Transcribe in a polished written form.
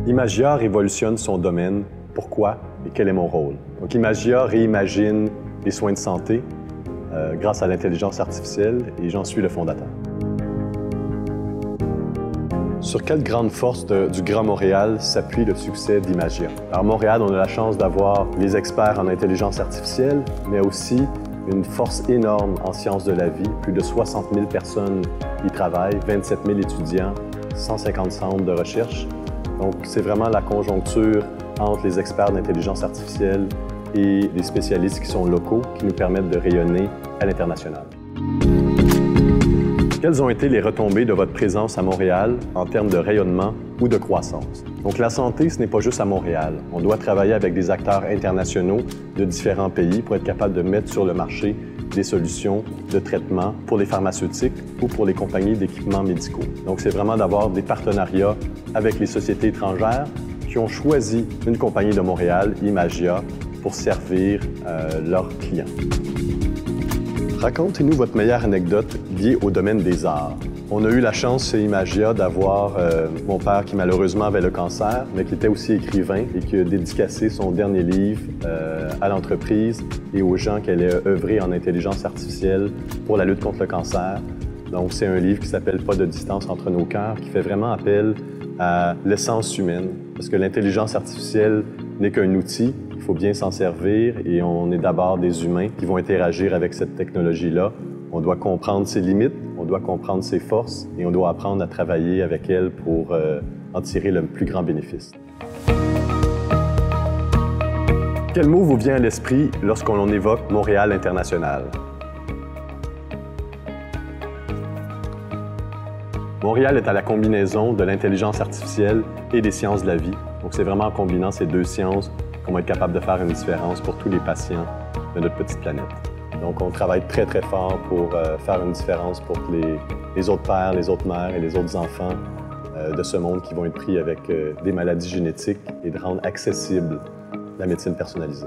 Imagia révolutionne son domaine. Pourquoi et quel est mon rôle? Donc, Imagia réimagine les soins de santé grâce à l'intelligence artificielle et j'en suis le fondateur. Sur quelle grande force du Grand Montréal s'appuie le succès d'Imagia? Alors, à Montréal, on a la chance d'avoir les experts en intelligence artificielle, mais aussi une force énorme en sciences de la vie. Plus de 60 000 personnes y travaillent, 27 000 étudiants, 150 centres de recherche. Donc, c'est vraiment la conjoncture entre les experts d'intelligence artificielle et les spécialistes qui sont locaux qui nous permettent de rayonner à l'international. Quelles ont été les retombées de votre présence à Montréal en termes de rayonnement ou de croissance? Donc, la santé, ce n'est pas juste à Montréal. On doit travailler avec des acteurs internationaux de différents pays pour être capable de mettre sur le marché des solutions de traitement pour les pharmaceutiques ou pour les compagnies d'équipements médicaux. Donc, c'est vraiment d'avoir des partenariats avec les sociétés étrangères qui ont choisi une compagnie de Montréal, Imagia, pour servir leurs clients. Racontez-nous votre meilleure anecdote liée au domaine des arts. On a eu la chance chez Imagia d'avoir mon père qui malheureusement avait le cancer, mais qui était aussi écrivain et qui a dédicacé son dernier livre à l'entreprise et aux gens qui allaient œuvrer en intelligence artificielle pour la lutte contre le cancer. Donc, c'est un livre qui s'appelle « Pas de distance entre nos cœurs » qui fait vraiment appel à l'essence humaine, parce que l'intelligence artificielle n'est qu'un outil. Il faut bien s'en servir et on est d'abord des humains qui vont interagir avec cette technologie-là. On doit comprendre ses limites, on doit comprendre ses forces et on doit apprendre à travailler avec elle pour en tirer le plus grand bénéfice. Quel mot vous vient à l'esprit lorsqu'on évoque Montréal International? Montréal est à la combinaison de l'intelligence artificielle et des sciences de la vie. Donc, c'est vraiment en combinant ces deux sciences qu'on va être capable de faire une différence pour tous les patients de notre petite planète. Donc, on travaille très, très fort pour faire une différence pour les autres pères, les autres mères et les autres enfants de ce monde qui vont être pris avec des maladies génétiques et de rendre accessible la médecine personnalisée.